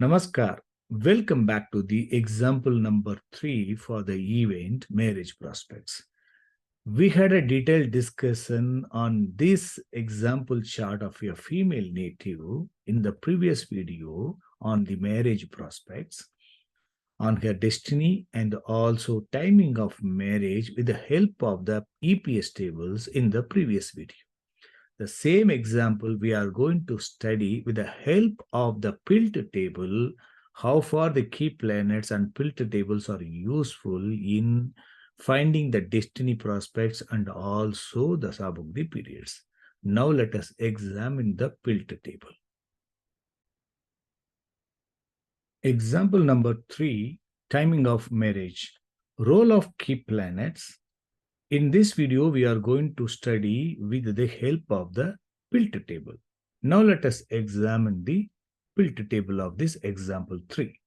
Namaskar. Welcome back to the example number 3 for the event Marriage Prospects. We had a detailed discussion on this example chart of a female native in the previous video on the marriage prospects, on her destiny, and also timing of marriage with the help of the EPS tables in the previous video. The same example we are going to study with the help of the PILT table, how far the key planets and PILT tables are useful in finding the destiny prospects and also the Sabukti periods. Now let us examine the PILT table. Example number 3, timing of marriage. Role of key planets. In this video, we are going to study with the help of the PILT table. Now let us examine the PILT table of this example 3.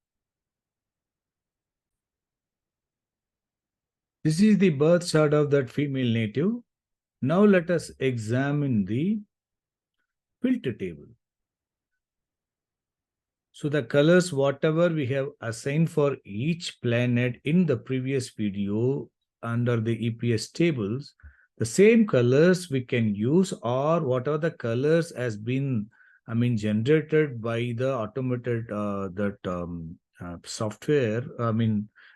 This is the birth chart of that female native. Now let us examine the PILT table. So the colors, whatever we have assigned for each planet in the previous video under the EPS tables, the same colors we can use, or whatever the colors has been, generated by the automated software.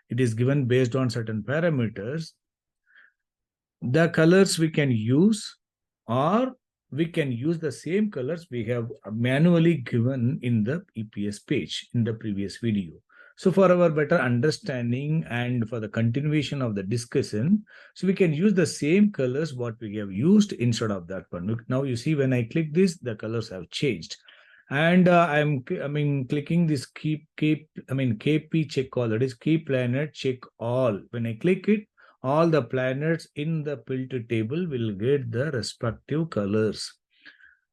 It is given based on certain parameters. The colors we can use, or we can use the same colors we have manually given in the EPS page in the previous video. So for our better understanding and for the continuation of the discussion, so we can use the same colors what we have used instead of that one. Look, now you see when I click this, the colors have changed. And I'm clicking this KP check all, that is key planet check all. When I click it, all the planets in the PILT table will get the respective colors.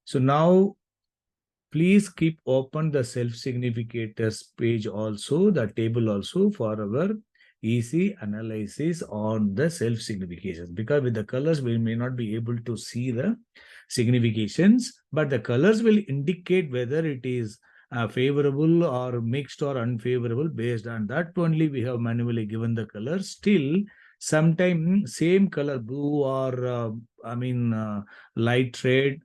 So now please keep open the self-significators page also, the table also, for our easy analysis on the self-significations. Because with the colors, we may not be able to see the significations, but the colors will indicate whether it is favorable or mixed or unfavorable. Based on that only we have manually given the colors. Still, sometimes same color, blue or light red,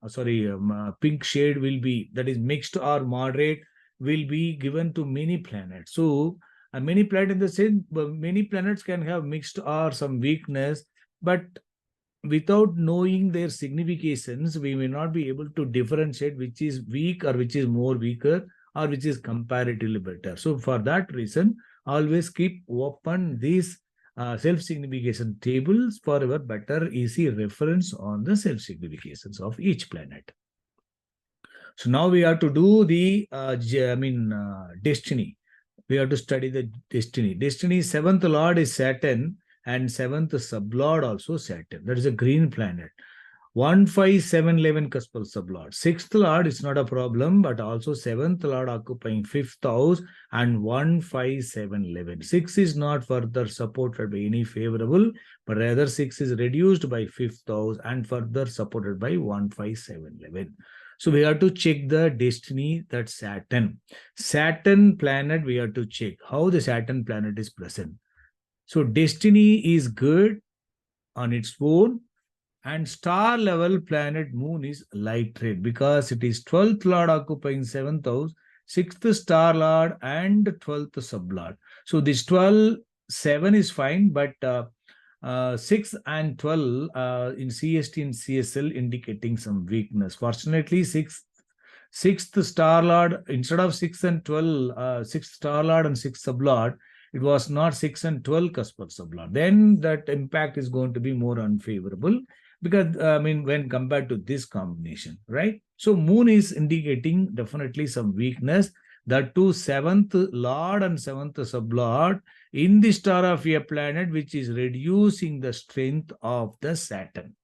pink shade will be, that is mixed or moderate, will be given to many planets. So many planets in the same, many planets can have mixed or some weakness, but without knowing their significations, we may not be able to differentiate which is weak or which is more weaker or which is comparatively better. So for that reason, always keep open these self-signification tables for our better easy reference on the self-significations of each planet. So now we have to do the destiny. We have to study the destiny. Destiny, 7th lord is Saturn and 7th sublord also Saturn. That is a green planet. 1, 5, 7, 11 cuspal sublord. 6th lord is not a problem, but also 7th lord occupying 5th house and 1, 5, 7, 11. 6 is not further supported by any favorable, but rather 6 is reduced by 5th house and further supported by 1, 5, 7, 11. So we have to check the destiny, that Saturn. Saturn planet, we have to check how the Saturn planet is present. So destiny is good on its own, and star level planet moon is light red because it is 12th lord occupying 7th house, 6th star lord and 12th sublord. So this 12, 7 is fine, but 6 and 12 in CST and CSL indicating some weakness. Fortunately, 6th star lord, instead of 6 and 12, 6th star lord and 6th sublord, it was not 6 and 12 cuspal sublord. Then that impact is going to be more unfavorable because when compared to this combination, right? So moon is indicating definitely some weakness. That too, 7th lord and 7th sublord in the star of a planet, which is reducing the strength of the Saturn,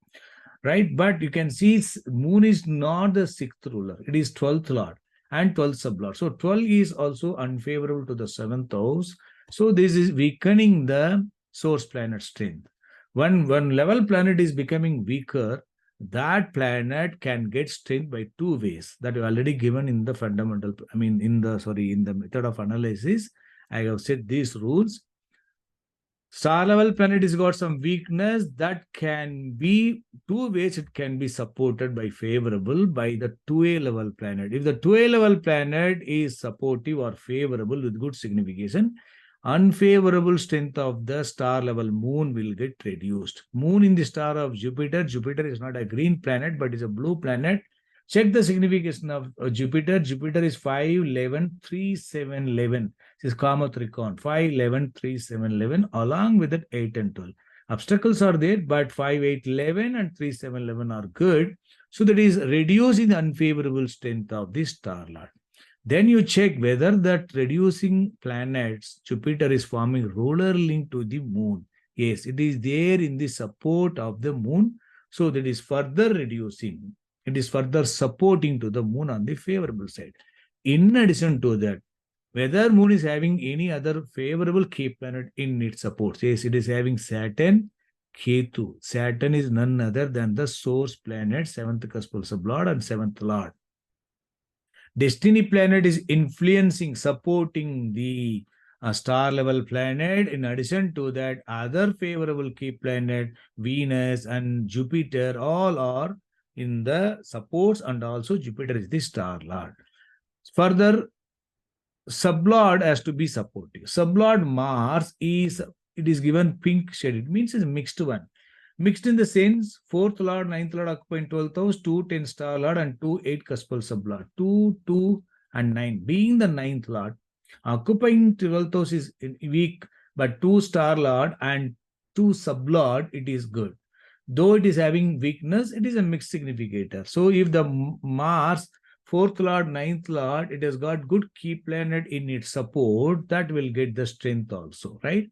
right? But you can see moon is not the 6th ruler. It is 12th lord and 12th sublord. So 12 is also unfavorable to the 7th house. So this is weakening the source planet strength. When level planet is becoming weaker, that planet can get strength by two ways that are already given in the fundamental, in the method of analysis. I have said these rules. Star level planet has got some weakness that can be two ways. It can be supported by favorable by the 2A level planet. If the 2A level planet is supportive or favorable with good signification, unfavorable strength of the star level moon will get reduced. Moon in the star of Jupiter. Jupiter is not a green planet, but is a blue planet. Check the signification of Jupiter. Jupiter is 5, 11, 3, 7, 11. This is Kama Trikon, 5, 11, 3, 7, 11, along with that 8 and 12. Obstacles are there, but 5, 8, 11 and 3, 7, 11 are good. So that is reducing the unfavorable strength of the star lord. Then you check whether that reducing planets, Jupiter is forming ruler link to the moon. Yes, it is there in the support of the moon. So that is further reducing. It is further supporting to the moon on the favorable side. In addition to that, whether moon is having any other favorable key planet in its supports. Yes, it is having Saturn, Ketu. Saturn is none other than the source planet, 7th cuspal sublord and 7th lord. Destiny planet is influencing, supporting the star level planet. In addition to that, other favorable key planet, Venus and Jupiter, all are in the supports, and also Jupiter is the star lord. Further, sublord has to be supportive. Sublord Mars is given pink shade. It means it's a mixed one. Mixed in the sense, 4th lord, 9th lord occupying 12th house, 2, 10 star lord, and 2, 8 cuspal sublord. 2, 2, and 9. Being the 9th lord, occupying 12th house is weak, but 2 star lord and 2 sublord, it is good. Though it is having weakness, it is a mixed significator. So if the Mars 4th lord, 9th lord, it has got good key planet in its support, that will get the strength also, right?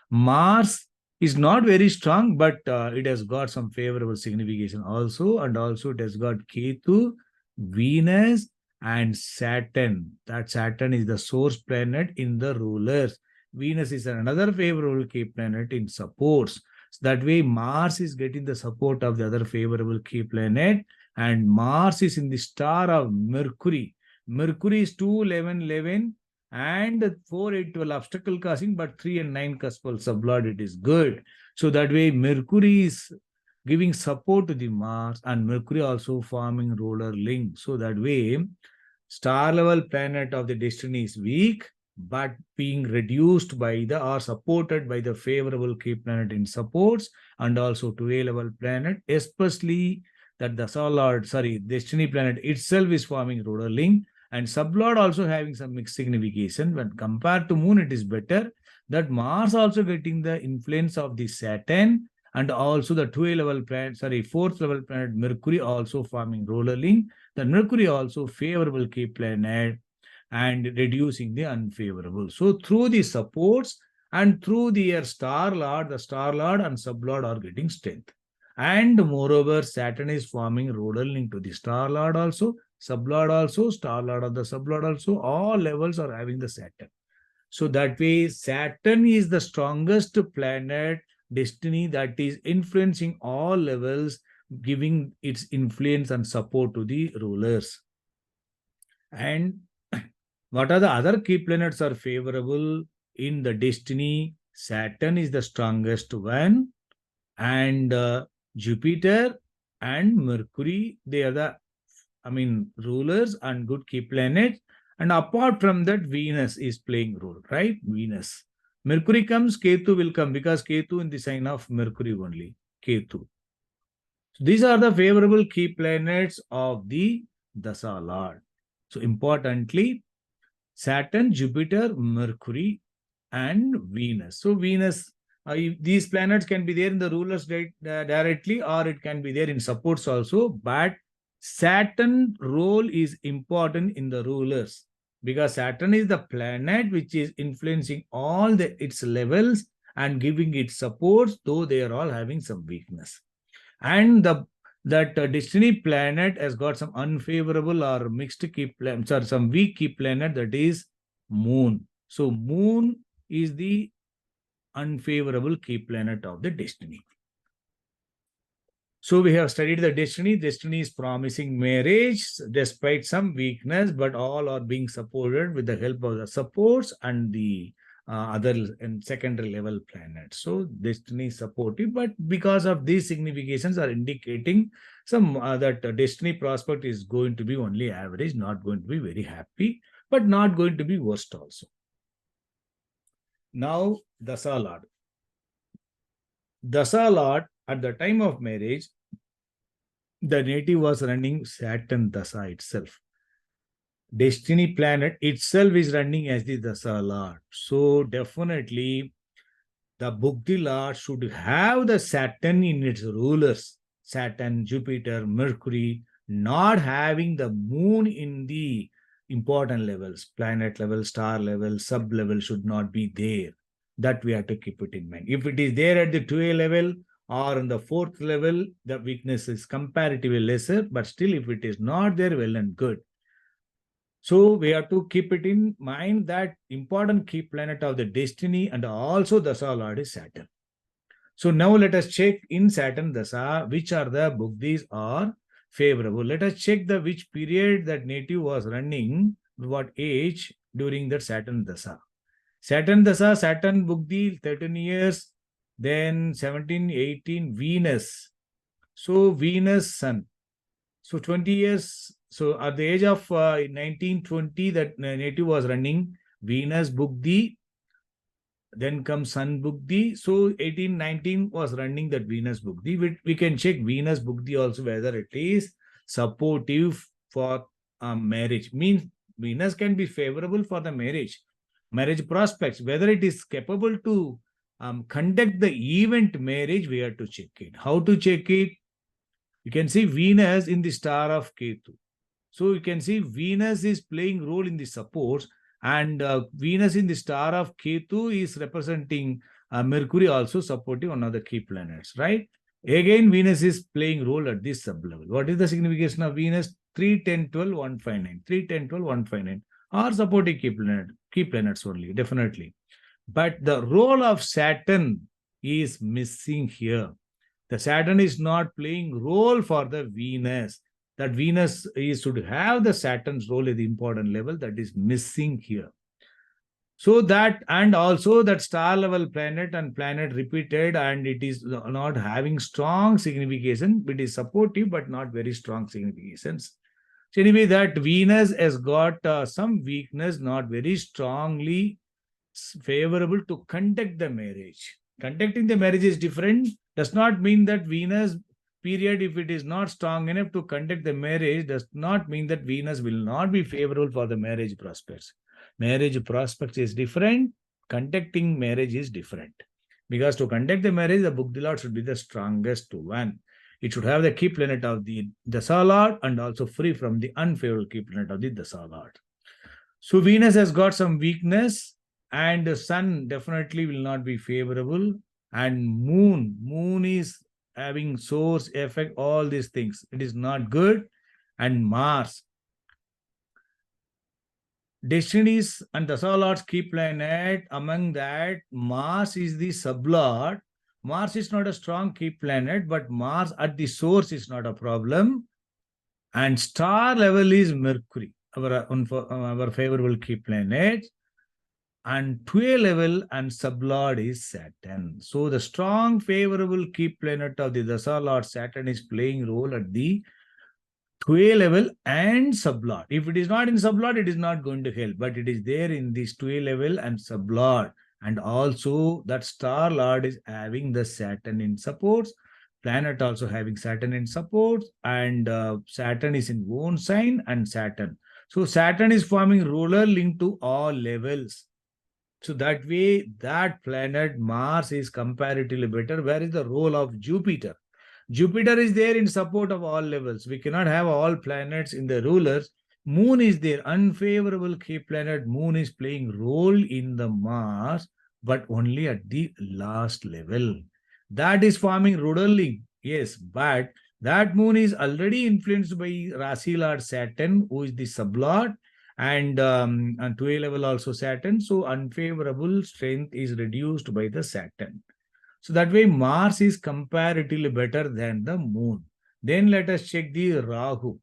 Mars is not very strong, but it has got some favorable signification also, and also it has got Ketu, Venus, and Saturn. That Saturn is the source planet in the rulers. Venus is another favorable key planet in supports. So that way, Mars is getting the support of the other favorable key planet, and Mars is in the star of Mercury. Mercury is 2, 11, 11, and 4, 8, 12 obstacle causing, but 3 and 9 cuspal sublord, it is good. So that way, Mercury is giving support to the Mars, and Mercury also forming ruler link. So that way, star level planet of the destiny is weak, but being reduced by the or supported by the favorable key planet in supports, and also 2A level planet, especially that the destiny planet itself is forming ruler link, and sublord also having some mixed signification. When compared to moon, it is better. That Mars also getting the influence of the Saturn, and also the 2A level planet, 4th level planet Mercury also forming ruler link. The Mercury also favorable key planet and reducing the unfavorable. So through the supports and through the star lord and sublord are getting strength. And moreover, Saturn is forming ruler link to the star lord also, sublord also, star lord of the sublord also. All levels are having the Saturn. So that way, Saturn is the strongest planet destiny that is influencing all levels, giving its influence and support to the rulers. And what are the other key planets are favorable in the destiny? Saturn is the strongest one, and Jupiter and Mercury, they are the rulers and good key planets. And apart from that, Venus is playing role, right? Venus. Mercury comes, Ketu will come, because Ketu in the sign of Mercury only. Ketu. So these are the favorable key planets of the Dasa Lord. So importantly, Saturn, Jupiter, Mercury, and Venus. So Venus, these planets can be there in the rulers directly, or it can be there in supports also. But Saturn role is important in the rulers, because Saturn is the planet which is influencing all its levels and giving it supports, though they are all having some weakness. And that destiny planet has got some unfavorable or mixed key planet, or some weak key planet, that is moon. So moon is the unfavorable key planet of the destiny. So we have studied the destiny. Destiny is promising marriage despite some weakness, but all are being supported with the help of the supports and the other and secondary level planets. So destiny is supportive, but because of these significations are indicating some that destiny prospect is going to be only average, not going to be very happy, but not going to be worst also. Now, Dasa Lord. Dasa Lord at the time of marriage, the native was running Saturn Dasa itself. Destiny planet itself is running as the Dasa Lord. So definitely the Bukti Lord should have the Saturn in its rulers. Saturn, Jupiter, Mercury, not having the moon in the important levels, planet level, star level, sub level should not be there. That we have to keep it in mind. If it is there at the 2A level or in the 4th level, the weakness is comparatively lesser, but still if it is not there, well and good. So we have to keep it in mind that important key planet of the destiny and also Dasa Lord is Saturn. So now let us check in Saturn Dasa which are the Bugdis are favorable. Let us check the which period that native was running, what age during that Saturn Dasa. Saturn Dasa, Saturn Bugdi 13 years, then 17, 18 Venus. So Venus Sun. So 20 years. So at the age of 1920, that native was running Venus Bugdi, then comes Sun Bugdi. So 1819 was running that Venus Bugdi. We can check Venus Bugdi also whether it is supportive for marriage. Means Venus can be favorable for the marriage prospects. Whether it is capable to conduct the event marriage, we have to check it. How to check it? You can see Venus in the star of Ketu. So you can see Venus is playing role in the supports, and Venus in the star of Ketu is representing Mercury, also supporting one of the key planets, right? Again, Venus is playing role at this sub-level. What is the signification of Venus? 3, 10, 12, 159. 3, 10, 12, 159 are supporting key planets only, definitely. But the role of Saturn is missing here. The Saturn is not playing role for the Venus. That Venus should have the Saturn's role at the important level that is missing here. So that, and also that star level planet and planet repeated, and it is not having strong signification. It is supportive, but not very strong significations. So anyway, that Venus has got some weakness, not very strongly favorable to conduct the marriage. Conducting the marriage is different. Does not mean that Venus period, if it is not strong enough to conduct the marriage, does not mean that Venus will not be favorable for the marriage prospects. Marriage prospects is different. Conducting marriage is different. Because to conduct the marriage, the Bukti Lord should be the strongest one. It should have the key planet of the Dasa Lord and also free from the unfavorable key planet of the Dasa Lord. So Venus has got some weakness, and the sun definitely will not be favorable, and moon is having source effect, all these things, it is not good. And Mars, destinies and Dasa Lord's key planet, among that Mars is the sublord. Mars is not a strong key planet, but Mars at the source is not a problem, and star level is Mercury, our favorable key planet, and 2A level and sublord is Saturn. So the strong favorable key planet of the Dasa Lord Saturn is playing role at the 2A level and sublord. If it is not in sublord, it is not going to help, but it is there in this 2A level and sublord. And also that star lord is having the Saturn in supports, planet also having Saturn in supports, and Saturn is in own sign and Saturn. So Saturn is forming ruler link to all levels. So that way, that planet Mars is comparatively better. Where is the role of Jupiter? Jupiter is there in support of all levels. We cannot have all planets in the rulers. Moon is there, unfavorable key planet. Moon is playing role in the Mars, but only at the last level. That is forming ruling, yes, but that moon is already influenced by Rasi Lord Saturn, who is the sublord, and 2A level also Saturn. So unfavorable strength is reduced by the Saturn. So that way Mars is comparatively better than the moon. Then let us check the Rahu.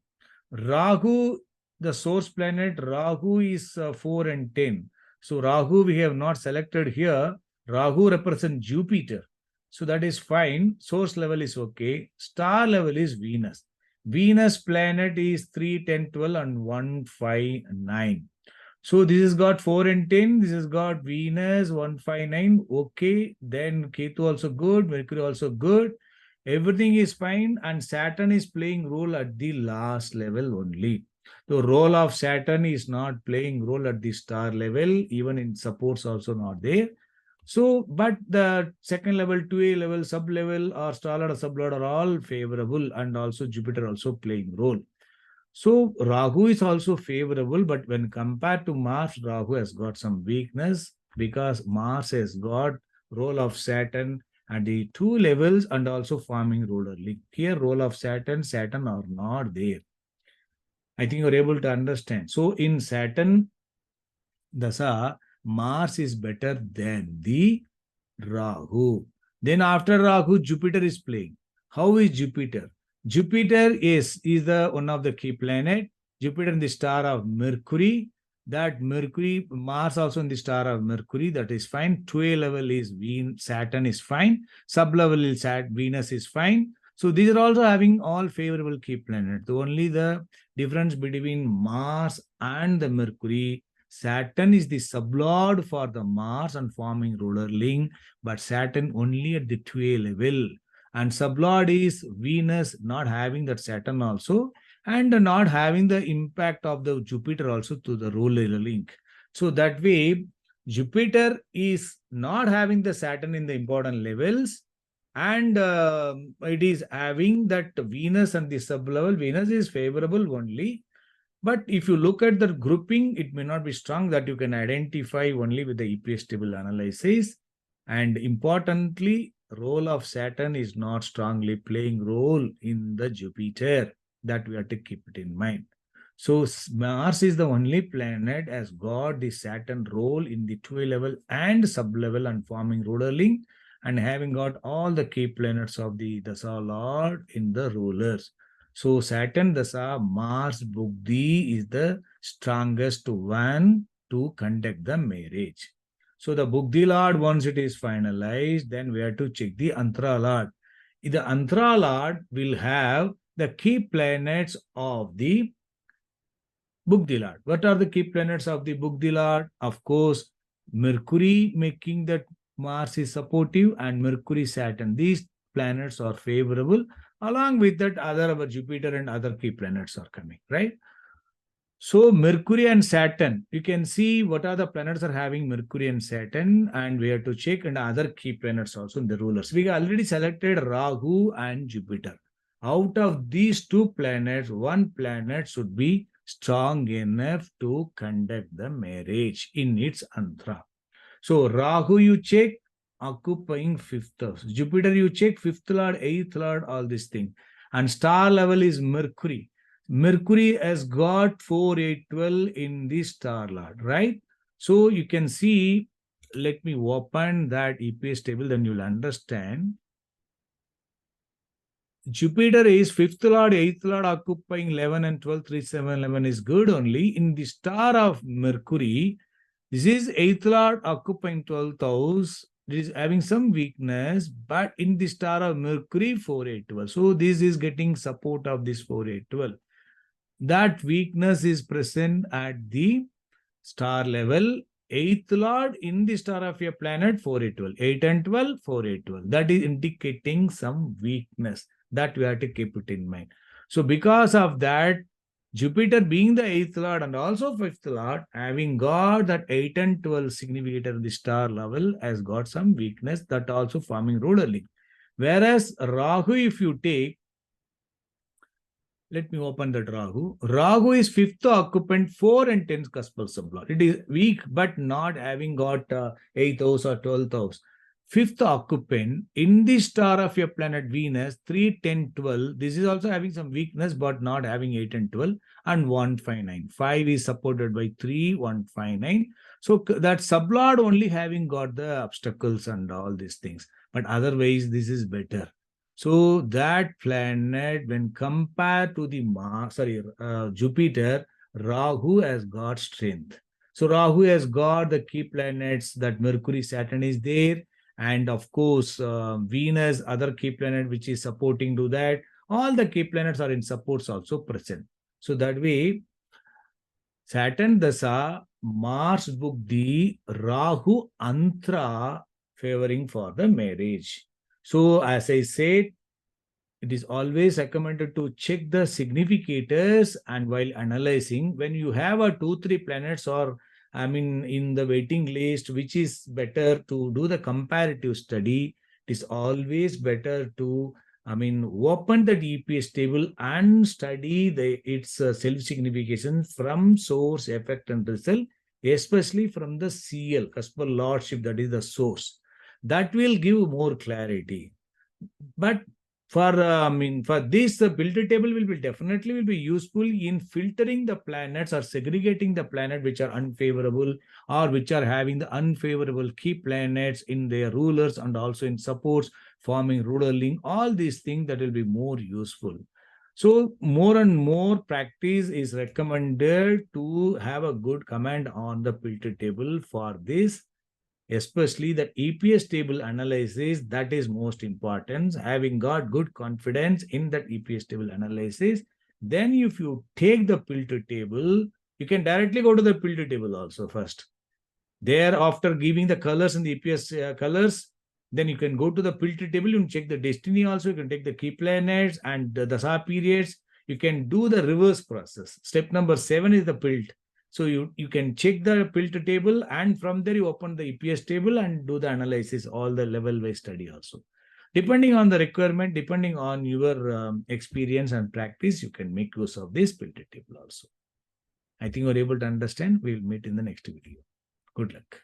Rahu, the source planet, Rahu is 4 and 10. So Rahu we have not selected here. Rahu represents Jupiter. So that is fine. Source level is okay. Star level is Venus. Venus planet is 3, 10, 12 and 1, 5, 9. So this has got 4 and 10. This has got Venus 159. Okay. Then Ketu also good. Mercury also good. Everything is fine. And Saturn is playing role at the last level only. The role of Saturn is not playing role at the star level. Even in supports also not there. So, but the second level, 2A level, sub level or star or sub are all favorable, and also Jupiter also playing role. So Rahu is also favorable, but when compared to Mars, Rahu has got some weakness because Mars has got role of Saturn at the two levels and also forming ruler link. Here, role of Saturn are not there. I think you're able to understand. So in Saturn Dasa, Mars is better than the Rahu. Then after Rahu, Jupiter is playing. How is Jupiter? Jupiter is the one of the key planet. Jupiter in the star of Mercury. That Mercury, Mars also in the star of Mercury. That is fine. 2A level is Saturn is fine. Sub level is Venus is fine. So these are also having all favorable key planets. The only the difference between Mars and the Mercury, Saturn is the sublord for the Mars and forming ruler link, but Saturn only at the 2A level. And sublord is Venus not having that Saturn also, and not having the impact of the Jupiter also to the ruler link. So that way, Jupiter is not having the Saturn in the important levels, and it is having that Venus and the sublevel. Venus is favorable only. But if you look at the grouping, it may not be strong that you can identify only with the EPS table analysis. And importantly, role of Saturn is not strongly playing role in the Jupiter. That we have to keep it in mind. So Mars is the only planet has got the Saturn role in the 2A level and sub-level and forming ruler link, and having got all the key planets of the Dasa Lord in the rulers. So Saturn Dasa, Mars Buddhi is the strongest one to conduct the marriage. So the Buddhi Lord, once it is finalized, then we have to check the Antara Lord. The Antara Lord will have the key planets of the Buddhi Lord. What are the key planets of the Buddhi Lord? Of course, Mercury making that Mars is supportive, and Mercury, Saturn. These planets are favorable. Along with that, other Jupiter and other key planets are coming, right? So Mercury and Saturn, you can see what are the planets are having Mercury and Saturn, and we have to check and other key planets also in the rulers. We already selected Rahu and Jupiter. Out of these two planets, one planet should be strong enough to conduct the marriage in its antra. So Rahu you check, occupying fifth house. Jupiter you check, fifth lord, eighth lord, all this thing. And star level is Mercury. Mercury has got 4, 8, 12 in the star lord, right? So you can see, let me open that EPS table, then you'll understand. Jupiter is fifth lord, eighth lord, occupying 11 and 12, 3, 7, 11 is good only. In the star of Mercury, this is eighth lord occupying 12th house. It is having some weakness, but in the star of Mercury, 4, 8, 12. So this is getting support of this 4, 8, 12. That weakness is present at the star level. Eighth lord in the star of your planet, 4, 8, 12. 8 and 12, 4, 8, 12. That is indicating some weakness. That we have to keep it in mind. So because of that, Jupiter being the eighth lord and also fifth lord, having got that 8 and 12 significant in the star level, has got some weakness, that also forming ruler link. Whereas Rahu, if you take, let me open that Rahu. Rahu is fifth occupant, 4 and 10 cuspal sublord. It is weak, but not having got 8th house or 12th house. Fifth occupant in the star of your planet Venus, 3, 10, 12. This is also having some weakness, but not having 8 and 12, and 159. 5 is supported by 3, 159. So that sublord only having got the obstacles and all these things. but otherwise this is better. So that planet, when compared to the Jupiter, Rahu has got strength. So Rahu has got the key planets that Mercury, Saturn is there, and of course Venus, other key planet which is supporting to that. All the key planets are in supports also present. So that way, Saturn Dasa, Mars book the Rahu Antra favoring for the marriage. So as I said, it is always recommended to check the significators, and while analyzing, when you have a 2-3 planets or in the waiting list, which is better to do the comparative study, it is always better to open the EPS table and study its self-signification from source, effect, and result, especially from the CL, cuspal lordship, that is the source. That will give more clarity. But for this, the PILT table will be useful in filtering the planets or segregating the planet which are unfavorable or which are having the unfavorable key planets in their rulers and also in supports, forming ruler link. All these things that will be more useful. So more and more practice is recommended to have a good command on the PILT table for this. Especially the EPS table analysis, that is most important. Having got good confidence in that EPS table analysis, then if you take the PILT table, you can directly go to the PILT table also first. There, after giving the colors and the EPS colors, then you can go to the PILT table. You can check the destiny also. You can take the key planets and the dasa periods. You can do the reverse process. Step number 7 is the PILT. So you can check the PILT table, and from there you open the EPS table and do the analysis, all the level-wise study also. Depending on the requirement, depending on your experience and practice, you can make use of this PILT table also. I think you're able to understand. We'll meet in the next video. Good luck.